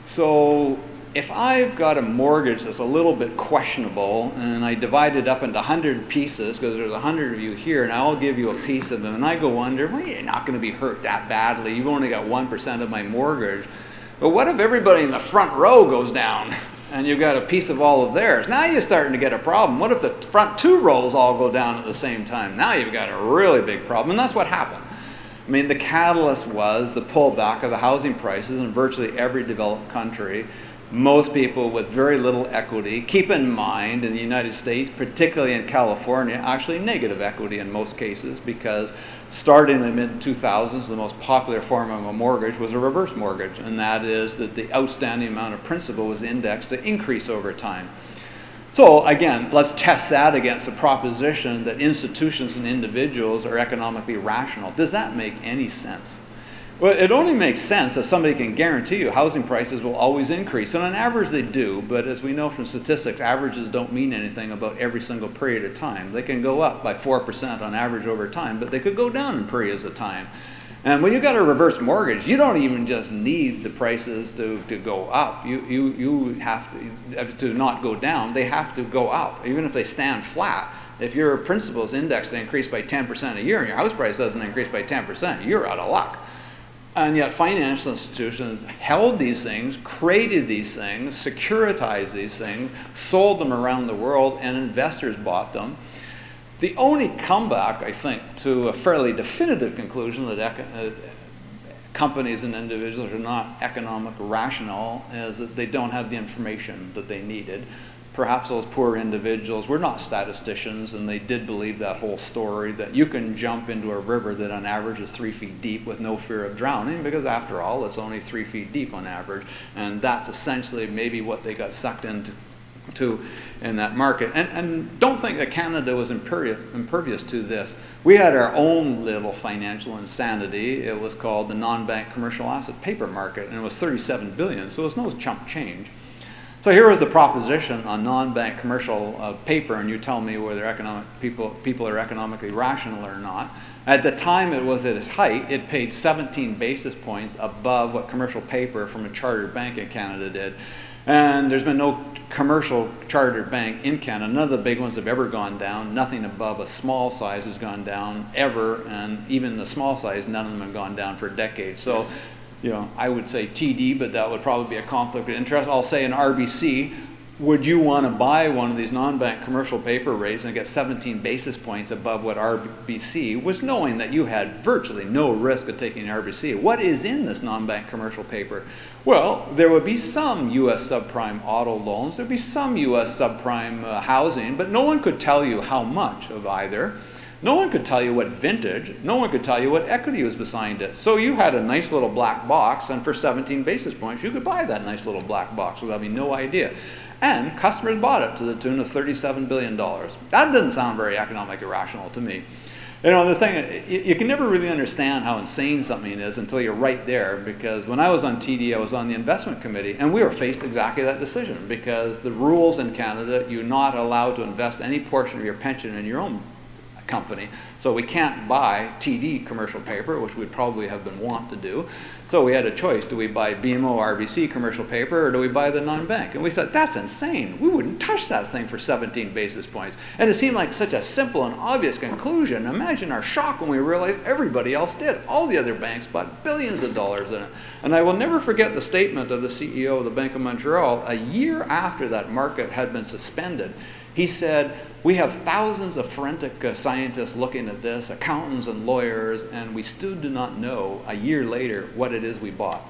So if I've got a mortgage that's a little bit questionable, and I divide it up into 100 pieces, because there's 100 of you here, and I'll give you a piece of them, and I go under, well, you're not going to be hurt that badly. You've only got 1% of my mortgage. But what if everybody in the front row goes down and you've got a piece of all of theirs? Now you're starting to get a problem. What if the front 2 rows all go down at the same time? Now you've got a really big problem, and that's what happened. I mean, the catalyst was the pullback of the housing prices in virtually every developed country. Most people with very little equity. Keep in mind, in the United States, particularly in California, actually negative equity in most cases, because starting in the mid-2000s, the most popular form of a mortgage was a reverse mortgage, and that is that the outstanding amount of principal was indexed to increase over time. So again, let's test that against the proposition that institutions and individuals are economically rational. Does that make any sense? Well, it only makes sense if somebody can guarantee you housing prices will always increase. And on average they do, but as we know from statistics, averages don't mean anything about every single period of time. They can go up by 4% on average over time, but they could go down in periods of time. And when you've got a reverse mortgage, you don't even just need the prices to go up. You have to not go down, they have to go up, even if they stand flat. If your principal is indexed to increase by 10% a year and your house price doesn't increase by 10%, you're out of luck. And yet financial institutions held these things, created these things, securitized these things, sold them around the world, and investors bought them. The only comeback, I think, to a fairly definitive conclusion that companies and individuals are not economically rational is that they don't have the information that they needed. Perhaps those poor individuals were not statisticians, and they did believe that whole story that you can jump into a river that on average is 3 feet deep with no fear of drowning, because after all, it's only 3 feet deep on average. And that's essentially maybe what they got sucked into in that market. And don't think that Canada was impervious to this. We had our own little financial insanity. It was called the non-bank commercial asset paper market, and it was 37 billion, so it was no chump change. So here was the proposition on non-bank commercial paper, and you tell me whether people are economically rational or not. At the time it was at its height, it paid 17 basis points above what commercial paper from a chartered bank in Canada did. And there's been no commercial chartered bank in Canada. None of the big ones have ever gone down. Nothing above a small size has gone down ever, and even the small size, none of them have gone down for decades. So, you know, I would say TD, but that would probably be a conflict of interest. I'll say an RBC. Would you want to buy one of these non-bank commercial paper rates and get 17 basis points above what RBC was, knowing that you had virtually no risk of taking RBC? What is in this non-bank commercial paper? Well, there would be some U.S. subprime auto loans, there would be some U.S. subprime housing, but no one could tell you how much of either. No one could tell you what vintage, no one could tell you what equity was behind it. So you had a nice little black box, and for 17 basis points, you could buy that nice little black box without having no idea. And customers bought it to the tune of $37 billion. That doesn't sound very economically rational to me. You know, the thing, you can never really understand how insane something is until you're right there, because when I was on TD, I was on the investment committee, and we were faced exactly that decision, because the rules in Canada, you're not allowed to invest any portion of your pension in your own company. So we can't buy TD commercial paper, which we'd probably have been wont to do. So we had a choice. Do we buy BMO RBC commercial paper, or do we buy the non-bank? And we thought, that's insane. We wouldn't touch that thing for 17 basis points. And it seemed like such a simple and obvious conclusion. Imagine our shock when we realized everybody else did. All the other banks bought billions of dollars in it. And I will never forget the statement of the CEO of the Bank of Montreal a year after that market had been suspended. He said, we have thousands of forensic scientists looking at this, accountants and lawyers, and we still do not know a year later what it is we bought.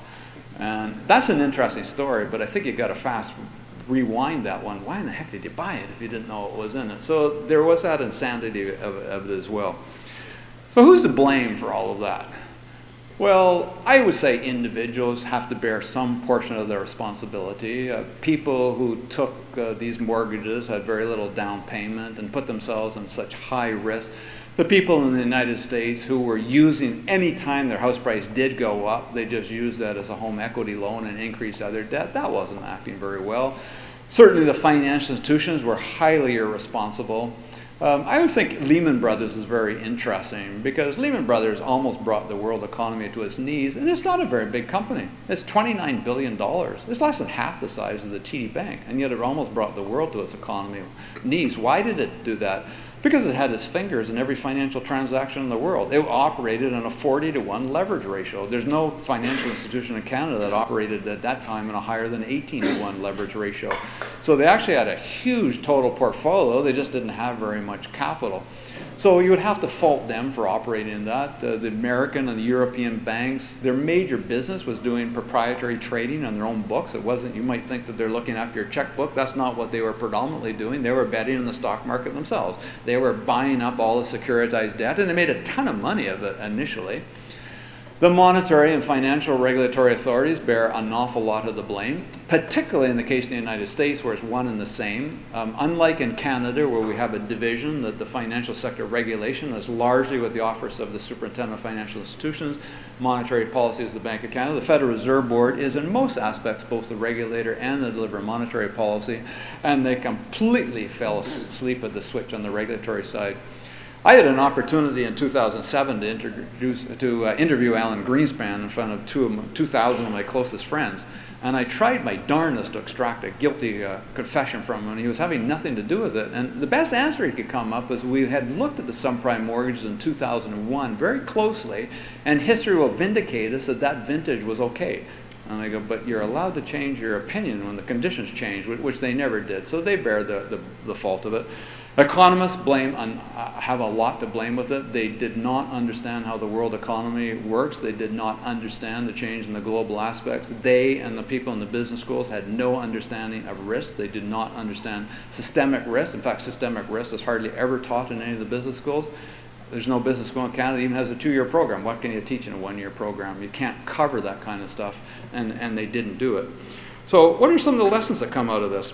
And that's an interesting story, but I think you've got to fast rewind that one. Why in the heck did you buy it if you didn't know what was in it? So there was that insanity of it as well. So who's to blame for all of that? Well, I would say individuals have to bear some portion of their responsibility. People who took these mortgages had very little down payment and put themselves in such high risk. The people in the United States who were using, any time their house price did go up, they just used that as a home equity loan and increased other debt. That wasn't acting very well. Certainly the financial institutions were highly irresponsible. I would think Lehman Brothers is very interesting, because Lehman Brothers almost brought the world economy to its knees, and it's not a very big company. It's $29 billion. It's less than half the size of the TD Bank, and yet it almost brought the world to its economy knees. Why did it do that? Because it had its fingers in every financial transaction in the world. It operated on a 40-to-1 leverage ratio. There's no financial institution in Canada that operated at that time in a higher than 18-to-1 leverage ratio. So they actually had a huge total portfolio. They just didn't have very much capital. So you would have to fault them for operating in that. The American and the European banks, their major business was doing proprietary trading on their own books. It wasn't, you might think that they're looking after your checkbook. That's not what they were predominantly doing. They were betting in the stock market themselves. They were buying up all the securitized debt, and they made a ton of money of it initially. The monetary and financial regulatory authorities bear an awful lot of the blame, particularly in the case of the United States, where it's one and the same. Unlike in Canada, where we have a division, that the financial sector regulation is largely with the Office of the Superintendent of Financial Institutions. Monetary policy is the Bank of Canada. The Federal Reserve Board is in most aspects both the regulator and the deliverer of monetary policy, and they completely fell asleep at the switch on the regulatory side. I had an opportunity in 2007 to interview Alan Greenspan in front of 2,000 of my closest friends, and I tried my darndest to extract a guilty confession from him, and he was having nothing to do with it. And the best answer he could come up was we had looked at the subprime mortgages in 2001 very closely, and history will vindicate us that that vintage was okay. And I go, but you're allowed to change your opinion when the conditions change, which they never did. So they bear the fault of it. Economists have a lot to blame with it. They did not understand how the world economy works. They did not understand the change in the global aspects. They and the people in the business schools had no understanding of risk. They did not understand systemic risk. In fact, systemic risk is hardly ever taught in any of the business schools. There's no business school in Canada that even has a 2-year program. What can you teach in a 1-year program? You can't cover that kind of stuff, and they didn't do it. So what are some of the lessons that come out of this?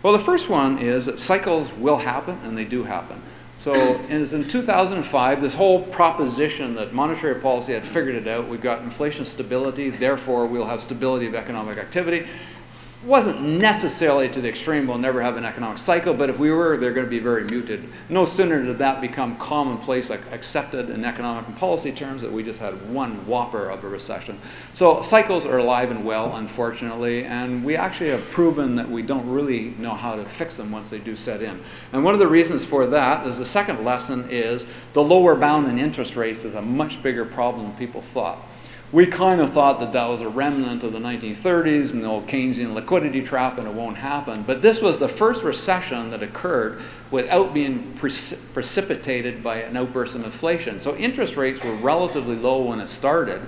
Well, the first one is that cycles will happen, and they do happen. So in 2005, this whole proposition that monetary policy had figured it out, we've got inflation stability, therefore we'll have stability of economic activity, wasn't necessarily to the extreme, we'll never have an economic cycle, but if we were, they're going to be very muted. No sooner did that become commonplace, like accepted in economic and policy terms, that we just had one whopper of a recession. So cycles are alive and well, unfortunately, and we actually have proven that we don't really know how to fix them once they do set in. And one of the reasons for that is the second lesson is the lower bound in interest rates is a much bigger problem than people thought. We kind of thought that that was a remnant of the 1930s and the old Keynesian liquidity trap, and it won't happen. But this was the first recession that occurred without being precipitated by an outburst of inflation. So interest rates were relatively low when it started.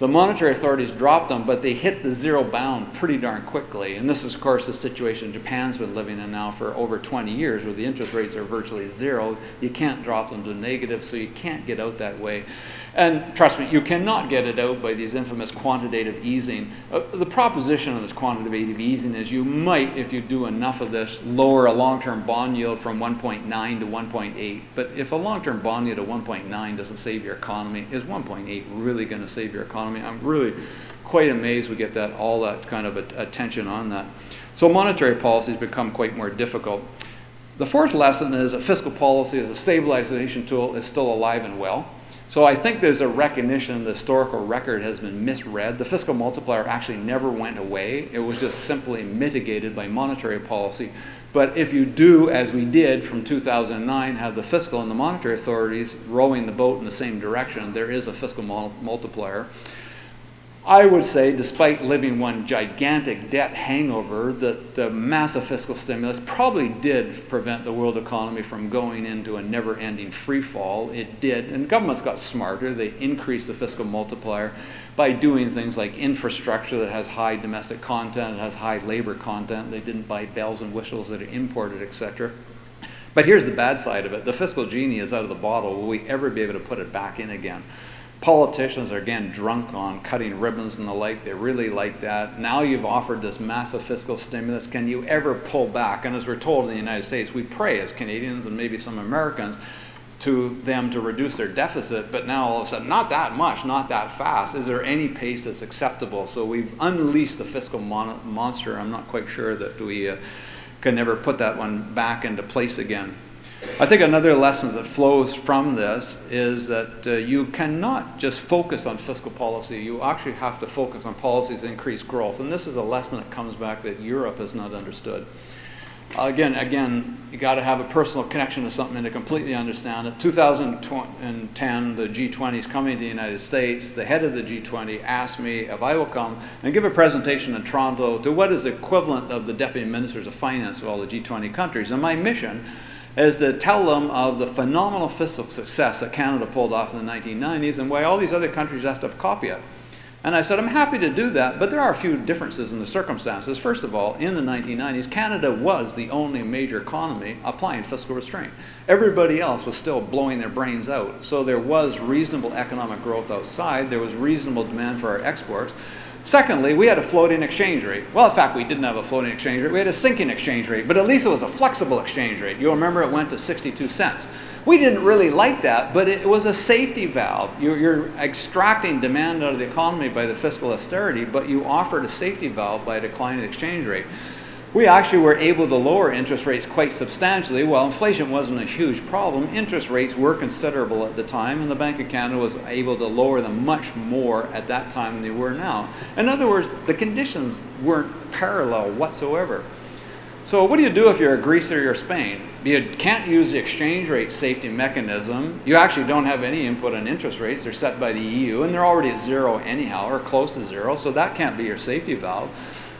The monetary authorities dropped them, but they hit the zero bound pretty darn quickly. And this is, of course, the situation Japan's been living in now for over 20 years, where the interest rates are virtually zero. You can't drop them to negative, so you can't get out that way. And trust me, you cannot get it out by these infamous quantitative easing. The proposition of this quantitative easing is you might, if you do enough of this, lower a long-term bond yield from 1.9 to 1.8. But if a long-term bond yield of 1.9 doesn't save your economy, is 1.8 really going to save your economy? I'm really quite amazed we get all that kind of attention on that. So monetary policies become quite more difficult. The fourth lesson is that fiscal policy as a stabilization tool is still alive and well. So I think there's a recognition the historical record has been misread. The fiscal multiplier actually never went away. It was just simply mitigated by monetary policy. But if you do, as we did from 2009, have the fiscal and the monetary authorities rowing the boat in the same direction, there is a fiscal multiplier. I would say, despite living one gigantic debt hangover, that the massive fiscal stimulus probably did prevent the world economy from going into a never-ending free fall. It did, and governments got smarter. They increased the fiscal multiplier by doing things like infrastructure that has high domestic content, it has high labor content. They didn't buy bells and whistles that are imported, etc. But here's the bad side of it. The fiscal genie is out of the bottle. Will we ever be able to put it back in again? Politicians are, again, drunk on cutting ribbons and the like. They really like that. Now you've offered this massive fiscal stimulus. Can you ever pull back? And as we're told in the United States, we pray as Canadians and maybe some Americans to them to reduce their deficit, but now all of a sudden, not that much, not that fast. Is there any pace that's acceptable? So we've unleashed the fiscal monster. I'm not quite sure that we can never put that one back into place again. I think another lesson that flows from this is that you cannot just focus on fiscal policy. You actually have to focus on policies that increase growth. And this is a lesson that comes back that Europe has not understood. Again, you got to have a personal connection to something to completely understand it. 2010, the G20 is coming to the United States. The head of the G20 asked me if I will come and give a presentation in Toronto to what is the equivalent of the deputy ministers of finance of all the G20 countries. And my mission is to tell them of the phenomenal fiscal success that Canada pulled off in the 1990s and why all these other countries have to copy it. And I said, I'm happy to do that, but there are a few differences in the circumstances. First of all, in the 1990s, Canada was the only major economy applying fiscal restraint. Everybody else was still blowing their brains out. So there was reasonable economic growth outside. There was reasonable demand for our exports. Secondly, we had a floating exchange rate. Well, in fact, we didn't have a floating exchange rate. We had a sinking exchange rate, but at least it was a flexible exchange rate. You'll remember it went to 62 cents. We didn't really like that, but it was a safety valve. You're extracting demand out of the economy by the fiscal austerity, but you offered a safety valve by declining the exchange rate. We actually were able to lower interest rates quite substantially. While inflation wasn't a huge problem, interest rates were considerable at the time, and the Bank of Canada was able to lower them much more at that time than they were now. In other words, the conditions weren't parallel whatsoever. So what do you do if you're Greece or you're Spain? You can't use the exchange rate safety mechanism. You actually don't have any input on interest rates. They're set by the EU, and they're already at zero anyhow, or close to zero, so that can't be your safety valve.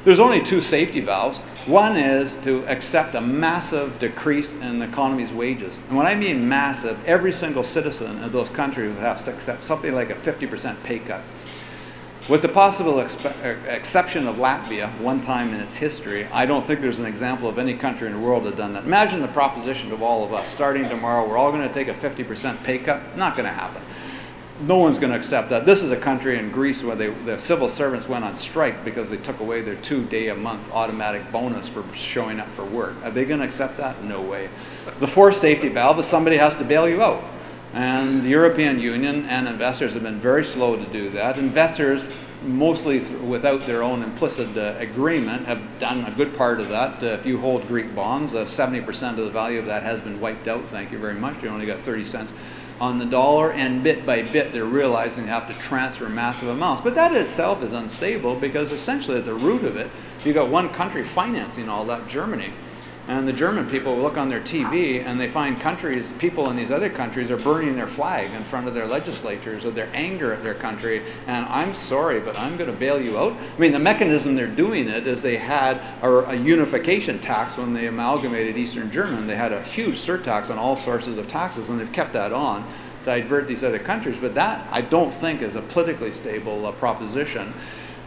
There's only two safety valves. One is to accept a massive decrease in the economy's wages. And when I mean massive, every single citizen of those countries would have to accept something like a 50% pay cut. With the possible exception of Latvia, one time in its history, I don't think there's an example of any country in the world that has done that. Imagine the proposition of all of us. Starting tomorrow, we're all going to take a 50% pay cut. Not going to happen. No one's going to accept that. This is a country in Greece where the civil servants went on strike because they took away their 2-day-a-month automatic bonus for showing up for work. Are they going to accept that? No way. The fourth safety valve is somebody has to bail you out. And the European Union and investors have been very slow to do that. Investors, mostly without their own implicit agreement, have done a good part of that. If you hold Greek bonds, 70% of the value of that has been wiped out, thank you very much. You only got 30 cents on the dollar, and bit by bit they're realizing they have to transfer massive amounts. But that itself is unstable because essentially at the root of it, you've got one country financing all that, Germany. And the German people look on their TV and they find countries, people in these other countries are burning their flag in front of their legislatures or their anger at their country. And I'm sorry, but I'm going to bail you out. I mean, the mechanism they're doing it is they had a unification tax when they amalgamated Eastern Germany. They had a huge surtax on all sources of taxes, and they've kept that on to divert these other countries. But that, I don't think, is a politically stable proposition.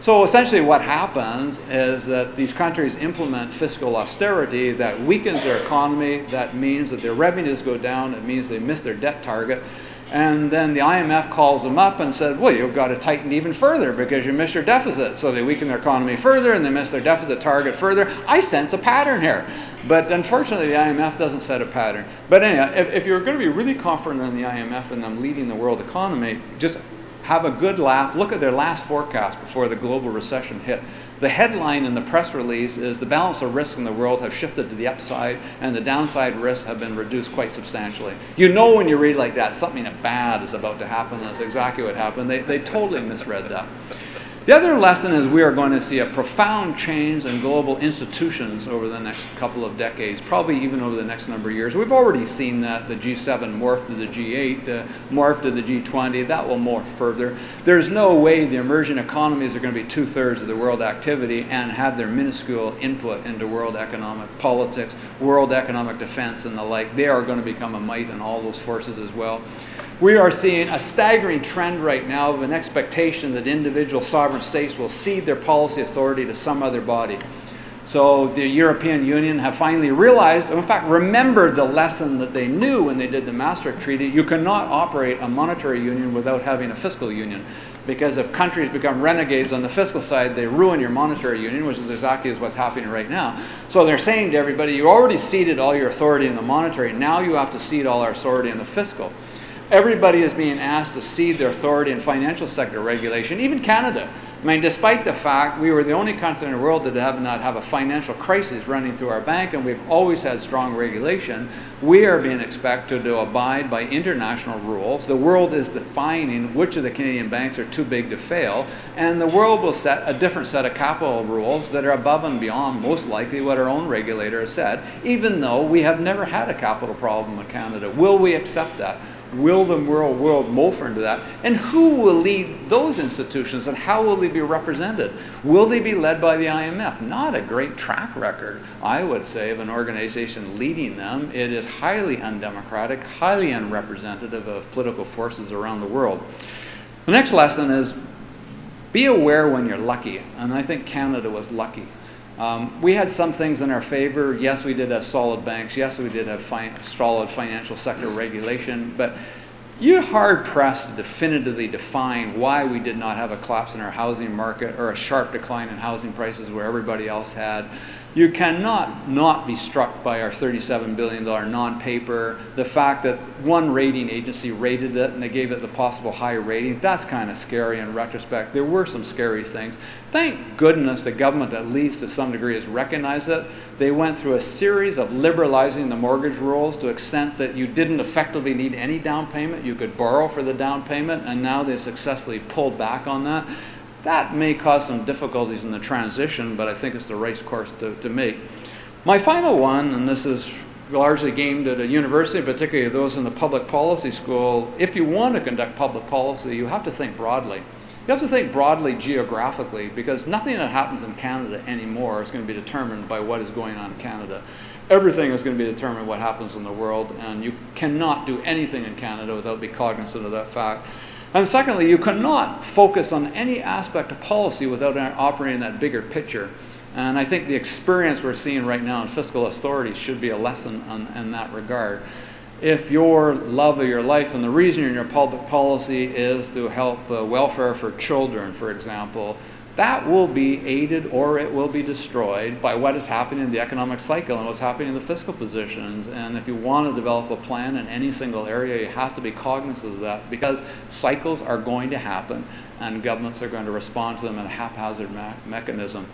So essentially what happens is that these countries implement fiscal austerity that weakens their economy. That means that their revenues go down. It means they miss their debt target. And then the IMF calls them up and said, well, you've got to tighten even further because you missed your deficit. So they weaken their economy further and they miss their deficit target further. I sense a pattern here. But unfortunately, the IMF doesn't set a pattern. But anyhow, if you're going to be really confident in the IMF and them leading the world economy, just have a good laugh. Look at their last forecast before the global recession hit. The headline in the press release is the balance of risk in the world have shifted to the upside and the downside risks have been reduced quite substantially. You know when you read like that, something bad is about to happen. That's exactly what happened. They totally misread that. The other lesson is we are going to see a profound change in global institutions over the next couple of decades, probably even over the next number of years. We've already seen that. The G7 morphed to the G8, morphed to the G20. That will morph further. There's no way the emerging economies are going to be 2/3 of the world activity and have their minuscule input into world economic politics, world economic defense, and the like. They are going to become a mite in all those forces as well. We are seeing a staggering trend right now of an expectation that individual sovereign states will cede their policy authority to some other body. So the European Union have finally realized, in fact remembered the lesson that they knew when they did the Maastricht Treaty. You cannot operate a monetary union without having a fiscal union. Because if countries become renegades on the fiscal side, they ruin your monetary union, which is exactly what's happening right now. So they're saying to everybody, you already ceded all your authority in the monetary, now you have to cede all our authority in the fiscal. Everybody is being asked to cede their authority in financial sector regulation, even Canada. I mean, despite the fact we were the only country in the world that did not have a financial crisis running through our bank, and we've always had strong regulation, we are being expected to abide by international rules. The world is defining which of the Canadian banks are too big to fail, and the world will set a different set of capital rules that are above and beyond, most likely, what our own regulator has said, even though we have never had a capital problem in Canada. Will we accept that? Will the world morph into that? And who will lead those institutions, and how will they be represented? Will they be led by the IMF? Not a great track record, I would say, of an organization leading them. It is highly undemocratic, highly unrepresentative of political forces around the world. The next lesson is be aware when you're lucky, and I think Canada was lucky. We had some things in our favor. Yes, we did have solid banks. Yes, we did have solid financial sector regulation. But you're hard-pressed to definitively define why we did not have a collapse in our housing market or a sharp decline in housing prices where everybody else had. You cannot not be struck by our $37 billion non-paper, the fact that one rating agency rated it and they gave it the possible high rating. That's kind of scary in retrospect. There were some scary things. Thank goodness the government, at least to some degree, has recognized it. They went through a series of liberalizing the mortgage rules to the extent that you didn't effectively need any down payment. You could borrow for the down payment, and now they've successfully pulled back on that. That may cause some difficulties in the transition, but I think it's the right course to make. My final one, and this is largely aimed at a university, particularly those in the public policy school, if you want to conduct public policy, you have to think broadly. You have to think broadly geographically, because nothing that happens in Canada anymore is going to be determined by what is going on in Canada. Everything is going to be determined what happens in the world, and you cannot do anything in Canada without being cognizant of that fact. And secondly, you cannot focus on any aspect of policy without operating that bigger picture. And I think the experience we're seeing right now in fiscal austerity should be a lesson in that regard. If your love of your life and the reason you're in your public policy is to help welfare for children, for example, that will be aided or it will be destroyed by what is happening in the economic cycle and what's happening in the fiscal positions. And if you want to develop a plan in any single area, you have to be cognizant of that, because cycles are going to happen and governments are going to respond to them in a haphazard mechanism.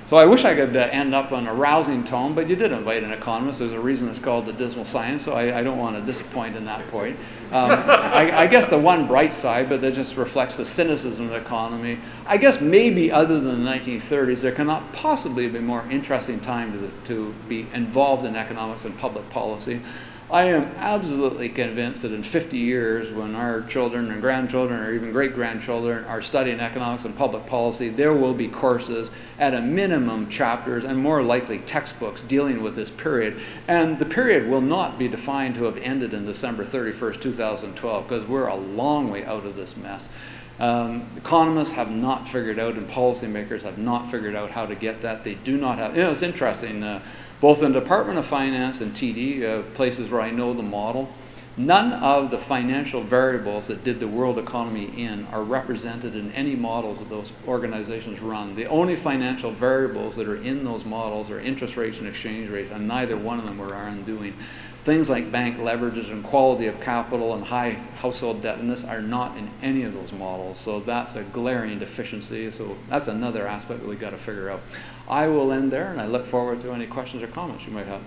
So I wish I could end up on a rousing tone, but you did invite an economist. There's a reason it's called the dismal science, so I don't want to disappoint in that point. I guess the one bright side, but that just reflects the cynicism of the economy, I guess maybe other than the 1930s, there cannot possibly be a more interesting time to be involved in economics and public policy. I am absolutely convinced that in 50 years, when our children and grandchildren or even great-grandchildren are studying economics and public policy, there will be courses, at a minimum chapters, and more likely textbooks dealing with this period. And the period will not be defined to have ended in December 31st, 2012, because we're a long way out of this mess. Economists have not figured out, and policymakers have not figured out how to get that. They do not have, it's interesting, both in the Department of Finance and TD, places where I know the model, none of the financial variables that did the world economy in are represented in any models that those organizations run. The only financial variables that are in those models are interest rates and exchange rates, and neither one of them are undoing. Things like bank leverages and quality of capital and high household indebtedness are not in any of those models. So that's a glaring deficiency. So that's another aspect that we've got to figure out. I will end there, and I look forward to any questions or comments you might have.